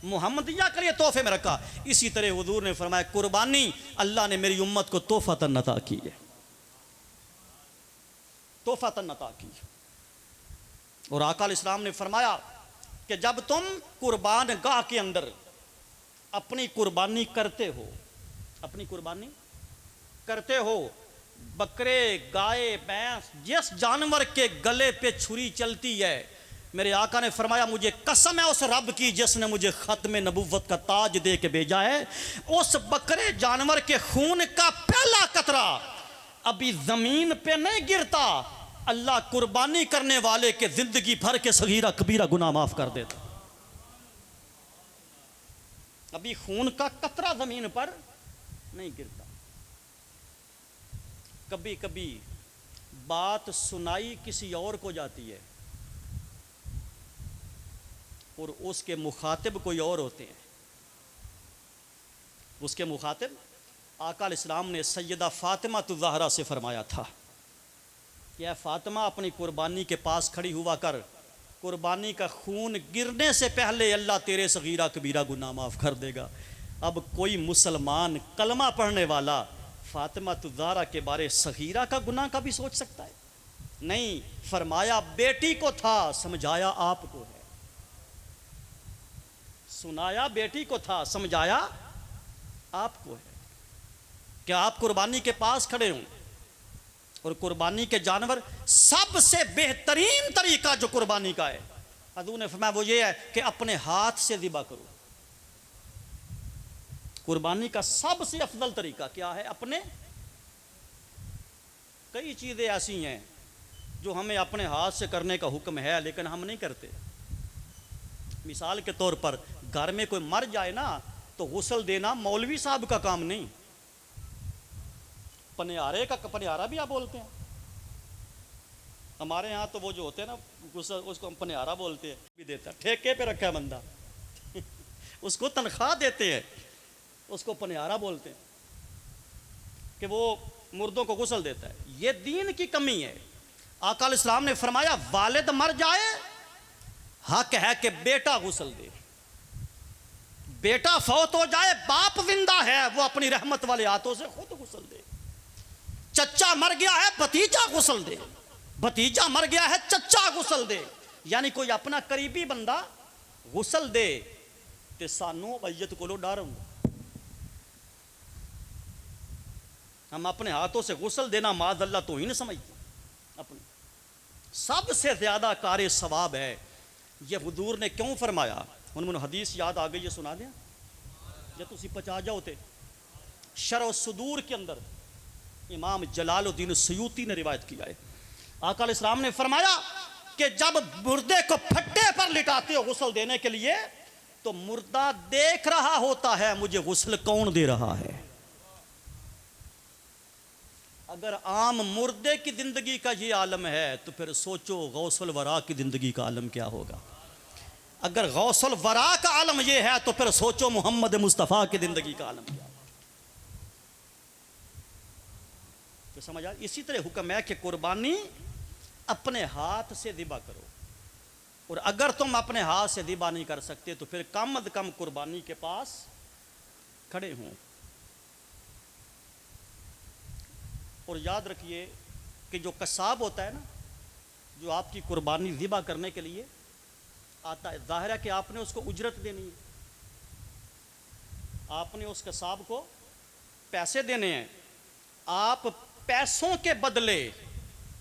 मुहम्मदिया के लिए तोहफे में रखा। इसी तरह हुजूर ने फरमाया कुर्बानी अल्लाह ने मेरी उम्मत को तोहफतन अता की है, तोहफतन अता की। और आका अलैहिस्सलाम ने फरमाया कि जब तुम कुर्बान गाह के अंदर अपनी कुर्बानी करते हो, अपनी कुर्बानी करते हो, बकरे गाय भैंस जिस जानवर के गले पे छुरी चलती है, मेरे आका ने फरमाया मुझे कसम है उस रब की जिसने मुझे खत्म नबुव्वत का ताज दे के भेजा है, उस बकरे जानवर के खून का पहला कतरा अभी जमीन पे नहीं गिरता, अल्लाह कुर्बानी करने वाले के जिंदगी भर के सगीरा कबीरा गुनाह माफ कर देता। अभी खून का कतरा जमीन पर नहीं गिरता। कभी कभी बात सुनाई किसी और को जाती है और उसके मुखातिब कोई और होते हैं। उसके मुखातिब आका अलैहिस्सलाम ने सैयदा फातिमा ज़हरा से फरमाया था कि ऐ फातिमा अपनी कुर्बानी के पास खड़ी हुआ कर, कुर्बानी का खून गिरने से पहले अल्लाह तेरे सगीरा कबीरा गुनाह माफ़ कर देगा। अब कोई मुसलमान कलमा पढ़ने वाला फातिमा ज़हरा के बारे सगीरा का गुनाह का भी सोच सकता है? नहीं, फरमाया बेटी को था, समझाया आपको है। सुनाया बेटी को था, समझाया आपको है। क्या आप कुर्बानी के पास खड़े हों और कुर्बानी के जानवर सबसे बेहतरीन तरीका जो कुर्बानी का है, हजूर ने फरमाया वो ये है कि अपने हाथ से ज़िबा करो। कुर्बानी का सबसे अफजल तरीका क्या है? अपने, कई चीज़ें ऐसी हैं जो हमें अपने हाथ से करने का हुक्म है लेकिन हम नहीं करते, मिसाल के तौर पर घर में कोई मर जाए ना तो गुस्ल देना मौलवी साहब का काम नहीं, पनियारे का, पनियारा भी आप बोलते हैं हमारे यहाँ, तो वो जो होते हैं ना गुस्ल, उसको हम पनियारा बोलते हैं, भी देता है, ठेके पे रखा है बंदा उसको तनख्वाह देते हैं, उसको पनियारा बोलते हैं कि वो मुर्दों को गुस्ल देता है। ये दीन की कमी है। आका इस्लाम ने फरमाया वालिद मर जाए हक है कि बेटा गुस्ल दे, बेटा फौत हो जाए बाप जिंदा है वो अपनी रहमत वाले हाथों से खुद गुस्ल दे, चच्चा मर गया है भतीजा गुस्ल दे, भतीजा मर गया है चच्चा गुस्ल दे, यानी कोई अपना करीबी बंदा गुस्ल दे ते सानू मैयत को डर होंगे। हम अपने हाथों से गुस्ल देना माद अल्लाह तो ही नहीं समझते, अपने सबसे ज्यादा कार्य सवाब है। ये हुजूर ने क्यों फरमाया, उन्होंने हदीस याद आ गई, ये सुना दें या तुसी पचा जाओ थे। शरह सुदूर के अंदर इमाम जलालुद्दीन सयूती ने रिवायत किया है, आका इस्लाम ने फरमाया कि जब मुर्दे को फट्टे पर लिटाते हो गुस्ल देने के लिए तो मुर्दा देख रहा होता है मुझे गुस्ल कौन दे रहा है। अगर आम मुर्दे की जिंदगी का ये आलम है तो फिर सोचो गौसल वरा की जिंदगी का आलम क्या होगा। अगर गौसल वरा का आलम ये है तो फिर सोचो मोहम्मद मुस्तफ़ा की जिंदगी का आलम क्या होगा। तो समझ आ, इसी तरह हुक्म है कि कुर्बानी अपने हाथ से ज़िबा करो, और अगर तुम अपने हाथ से ज़िबा नहीं कर सकते तो फिर कम अज कम कुर्बानी के पास खड़े हों। और याद रखिए कि जो कसाब होता है ना, जो आपकी कुर्बानी ज़िबा करने के लिए आता है, जाहिर है कि आपने उसको उजरत देनी है, आपने उस कसाब को पैसे देने हैं। आप पैसों के बदले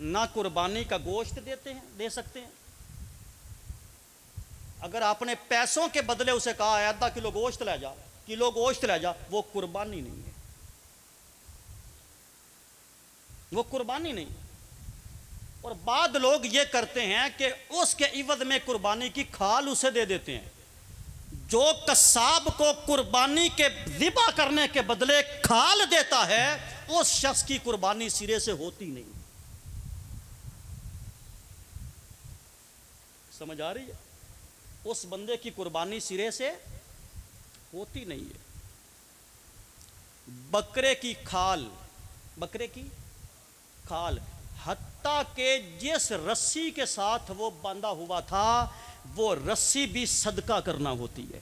ना कुर्बानी का गोश्त देते हैं, दे सकते हैं। अगर आपने पैसों के बदले उसे कहा है आधा किलो गोश्त ले जा, किलो गोश्त ले जा, वो कुर्बानी नहीं है, वो कुर्बानी नहीं। और बाद लोग ये करते हैं कि उसके इवज में कुर्बानी की खाल उसे दे देते हैं। जो कसाब को कुर्बानी के ज़िबा करने के बदले खाल देता है उस शख्स की कुर्बानी सिरे से होती नहीं। समझ आ रही है? उस बंदे की कुर्बानी सिरे से होती नहीं है। बकरे की खाल, बकरे की खाल, हत्ता के जिस रस्सी के साथ वो बांधा हुआ था वो रस्सी भी सदका करना होती है।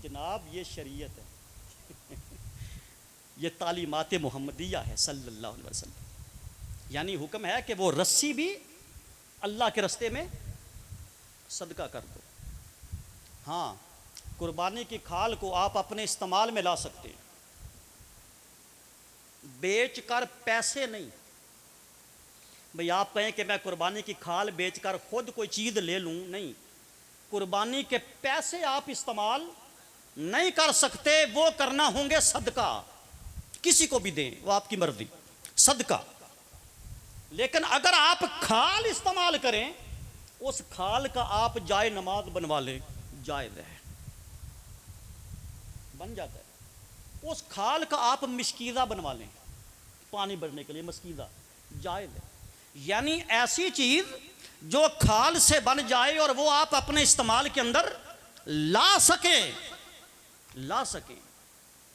जनाब ये शरीयत है ये तालीमात मोहम्मदिया है सल्लल्लाहु अलैहि वसल्लम। यानी हुक्म है कि वो रस्सी भी अल्लाह के रास्ते में सदका कर दो। हाँ, कुर्बानी की खाल को आप अपने इस्तेमाल में ला सकते हैं, बेचकर पैसे नहीं। भाई आप कहें कि मैं कुर्बानी की खाल बेचकर खुद कोई चीज़ ले लूँ, नहीं। कुर्बानी के पैसे आप इस्तेमाल नहीं कर सकते, वो करना होंगे सदका। किसी को भी दें, वो आपकी मर्जी, सदका। लेकिन अगर आप खाल इस्तेमाल करें, उस खाल का आप जाए नमाज बनवा लें, जायज़ है, बन जाता है। उस खाल का आप मस्कीदा बनवा लें पानी भरने के लिए, मस्कीदा जायज़ है। यानी ऐसी चीज़ जो खाल से बन जाए और वो आप अपने इस्तेमाल के अंदर ला सके,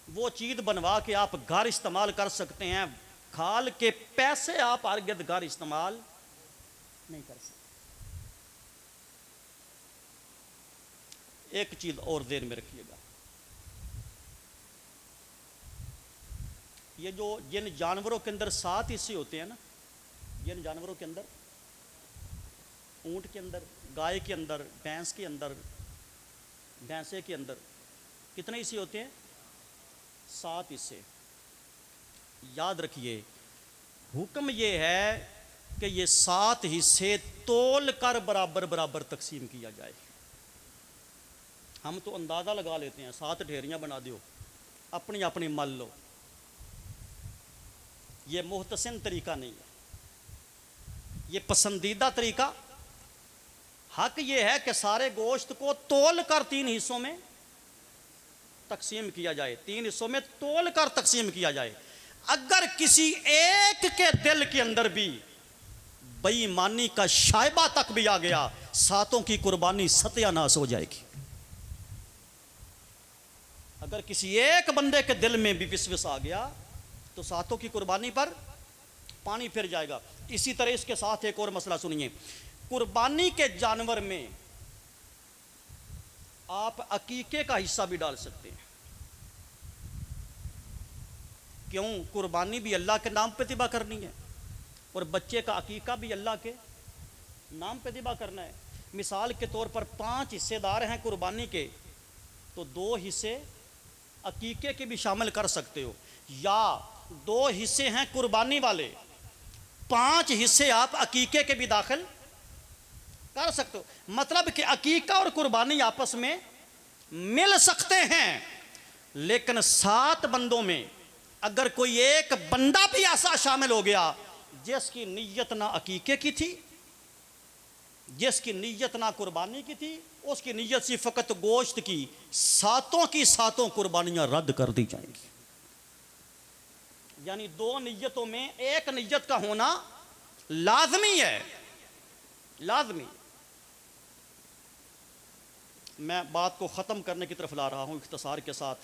वो चीज़ बनवा के आप घर इस्तेमाल कर सकते हैं। खाल के पैसे आप हरगिज़ घर इस्तेमाल नहीं कर सकते। एक चीज़ और ध्यान में रखिएगा, ये जो जिन जानवरों के अंदर 7 हिस्से होते हैं ना, जिन जानवरों के अंदर, ऊंट के अंदर, गाय के अंदर, भैंस के अंदर, भैंसे के अंदर कितने हिस्से होते हैं? 7 हिस्से। याद रखिए हुक्म ये है कि ये 7 हिस्से तोल कर बराबर बराबर तकसीम किया जाए। हम तो अंदाज़ा लगा लेते हैं, 7 ढेरियां बना दो, अपनी अपनी मल लो। ये मुहतसिन तरीका नहीं है। ये पसंदीदा तरीका। हक ये है कि सारे गोश्त को तोल कर 3 हिस्सों में तकसीम किया जाए, 3 हिस्सों में तोल कर तकसीम किया जाए। अगर किसी एक के दिल के अंदर भी बेईमानी का शायबा तक भी आ गया, सातों की कुर्बानी सत्यानाश हो जाएगी। अगर किसी एक बंदे के दिल में भी विश्वास आ गया तो सातों की कुर्बानी पर पानी फिर जाएगा। इसी तरह इसके साथ एक और मसला सुनिए। कुर्बानी के जानवर में आप अकीके का हिस्सा भी डाल सकते हैं। क्यों? कुर्बानी भी अल्लाह के नाम पे ज़िबा करनी है और बच्चे का अकीका भी अल्लाह के नाम पे ज़िबा करना है। मिसाल के तौर पर 5 हिस्सेदार हैं कुर्बानी के, तो 2 हिस्से अकीके के भी शामिल कर सकते हो, या 2 हिस्से हैं कुर्बानी वाले, 5 हिस्से आप अकीके के भी दाखिल कर सकते हो। मतलब कि अकीका और कुर्बानी आपस में मिल सकते हैं। लेकिन 7 बंदों में अगर कोई एक बंदा भी ऐसा शामिल हो गया जिसकी नीयत ना अकीके की थी, जिसकी नीयत ना कुर्बानी की थी, उसकी नीयत सी फ़कत गोश्त की, सातों की सातों कुर्बानियां रद्द कर दी जाएंगी। यानी 2 नीयतों में एक नीयत का होना लाजमी है, लाजमी। मैं बात को ख़त्म करने की तरफ ला रहा हूँ इख्तिसार के साथ।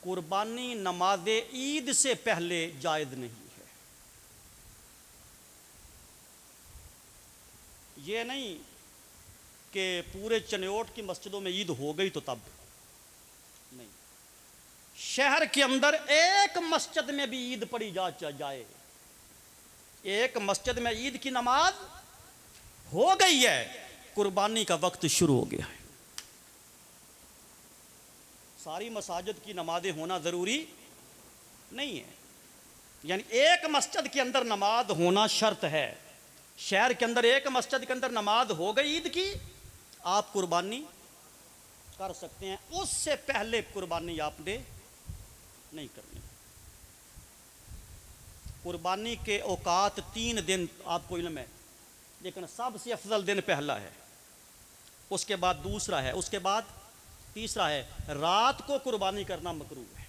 कुर्बानी नमाज ईद से पहले जायज़ नहीं है। ये नहीं कि पूरे चन्योट की मस्जिदों में ईद हो गई तो तब नहीं। शहर के अंदर एक मस्जिद में भी ईद पढ़ी जाए, एक मस्जिद में ईद की नमाज हो गई है, कुर्बानी का वक्त शुरू हो गया है। सारी मसाजिद की नमाजें होना ज़रूरी नहीं है। यानी एक मस्जिद के अंदर नमाज होना शर्त है। शहर के अंदर एक मस्जिद के अंदर नमाज हो गई ईद की, आप कुर्बानी कर सकते हैं। उससे पहले कुर्बानी आपने नहीं करनी। कुर्बानी के औकात 3 दिन आपको इल्म है, लेकिन सबसे अफजल दिन पहला है, उसके बाद दूसरा है, उसके बाद तीसरा है। रात को कुर्बानी करना मकरूह है।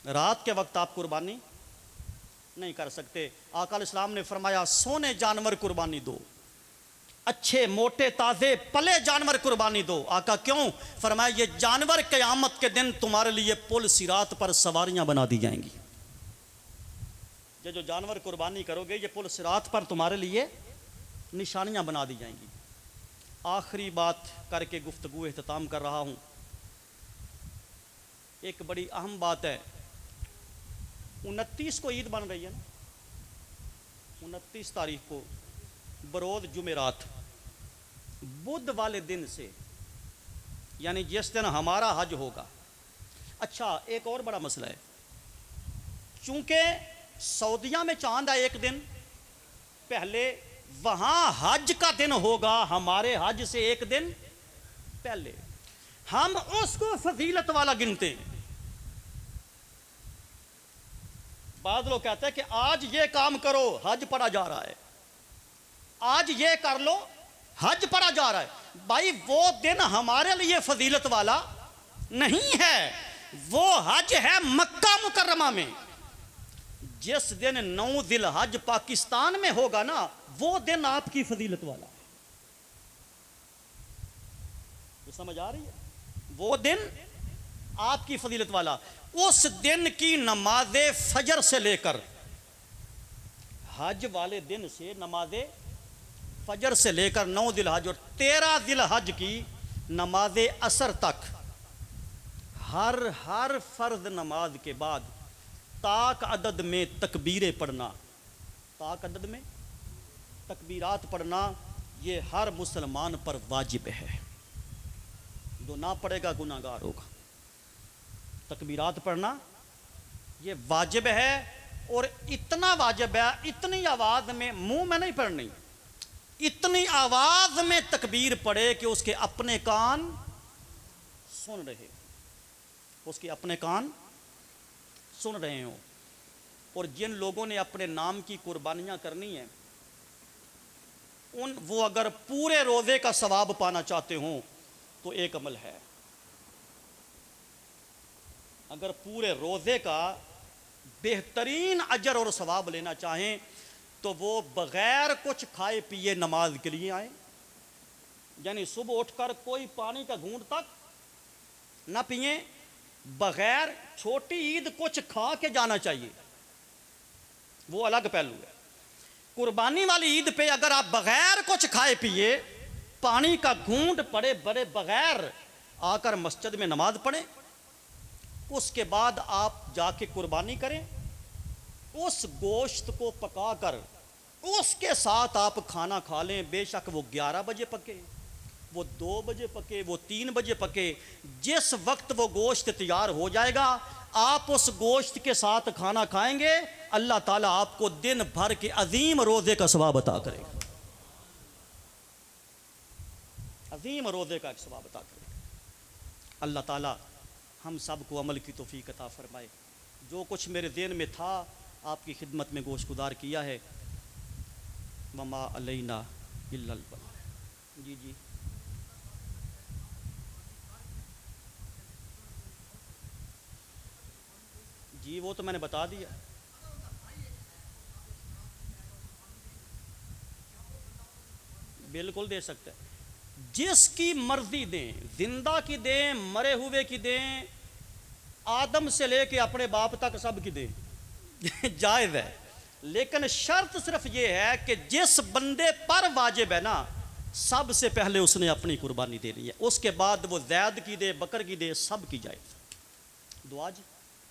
रात के वक्त आप कुर्बानी नहीं कर सकते। आका इस्लाम ने फरमाया सोने जानवर कुर्बानी दो, अच्छे मोटे ताज़े पले जानवर कुर्बानी दो। आका क्यों? फरमाया ये जानवर क़यामत के दिन तुम्हारे लिए पुल सिरात पर सवारियां बना दी जाएंगी। ये जो जानवर कुर्बानी करोगे ये पुल सिरात पर तुम्हारे लिए निशानियां बना दी जाएंगी। आखिरी बात करके गुफ्तगू इख्तिताम कर रहा हूँ। एक बड़ी अहम बात है, 29 को ईद बन रही है ना, 29 तारीख को बरोज जुमेरात, बुध वाले दिन से, यानी जिस दिन हमारा हज होगा। अच्छा, एक और बड़ा मसला है, चूंकि सऊदिया में चांद है एक दिन पहले, वहां हज का दिन होगा हमारे हज से एक दिन पहले, हम उसको फजीलत वाला गिनते हैं। बाद लोग कहते हैं कि आज ये काम करो हज पड़ा जा रहा है, आज ये कर लो हज पड़ा जा रहा है। भाई वो दिन हमारे लिए फजीलत वाला नहीं है, वो हज है मक्का मुकर्रमा में। जिस दिन 9 दिल हज पाकिस्तान में होगा ना, वो दिन आपकी फजीलत वाला है। तो समझ आ रही है? वो दिन आपकी फजीलत वाला। उस दिन की नमाज़े फजर से लेकर, हज वाले दिन से नमाज़े फजर से लेकर 9 दिल हज और 13 दिल हज की नमाज़े असर तक, हर फर्ज नमाज के बाद ताक अदद में तकबीरें पढ़ना, ताक अदद में तकबीरात पढ़ना, ये हर मुसलमान पर वाजिब है। जो ना पढ़ेगा गुनाहगार होगा। तकबीरात पढ़ना ये वाजिब है, और इतना वाजिब है, इतनी आवाज़ में, मुंह में नहीं पढ़नी, इतनी आवाज़ में तकबीर पढ़े कि उसके अपने कान सुन रहे, उसके अपने कान सुन रहे हों। और जिन लोगों ने अपने नाम की कुर्बानियाँ करनी हैं, वो अगर पूरे रोज़े का सवाब पाना चाहते हो तो एक अमल है, अगर पूरे रोज़े का बेहतरीन अजर और सवाब लेना चाहें तो वो बग़ैर कुछ खाए पिए नमाज के लिए आए। यानी सुबह उठकर कोई पानी का घूंट तक ना पिए, बग़ैर छोटी ईद कुछ खा के जाना चाहिए, वो अलग पहलू है। कुर्बानी वाली ईद पे अगर आप बग़ैर कुछ खाए पिए पानी का घूंट पड़े बड़े बग़ैर आकर मस्जिद में नमाज पढ़ें, उसके बाद आप जाके कुर्बानी करें, उस गोश्त को पकाकर उसके साथ आप खाना खा लें। बेशक वो 11 बजे पके, वो 2 बजे पके, वो 3 बजे पके, जिस वक्त वो गोश्त तैयार हो जाएगा आप उस गोश्त के साथ खाना खाएंगे, अल्लाह ताला आपको दिन भर के अजीम रोज़े का सवाब अता करेगा, अजीम रोज़े का सवाब अता करेगा। अल्लाह ताला हम सब को अमल की तौफीक अता फरमाए। जो कुछ मेरे ज़हन में था आपकी खिदमत में गोशगुजार किया है। वमा अलैना इल्लल बलाग। जी जी जी, वो तो मैंने बता दिया। बिल्कुल दे सकते हैं, जिसकी मर्जी दें, जिंदा की दें, मरे हुए की दें, आदम से लेके अपने बाप तक सब की दें जायज़ है। लेकिन शर्त सिर्फ ये है कि जिस बंदे पर वाजिब है ना, सबसे पहले उसने अपनी कुर्बानी देनी है, उसके बाद वो ज़ैद की दे, बकर की दे, सब की जायज़। दुआ जी।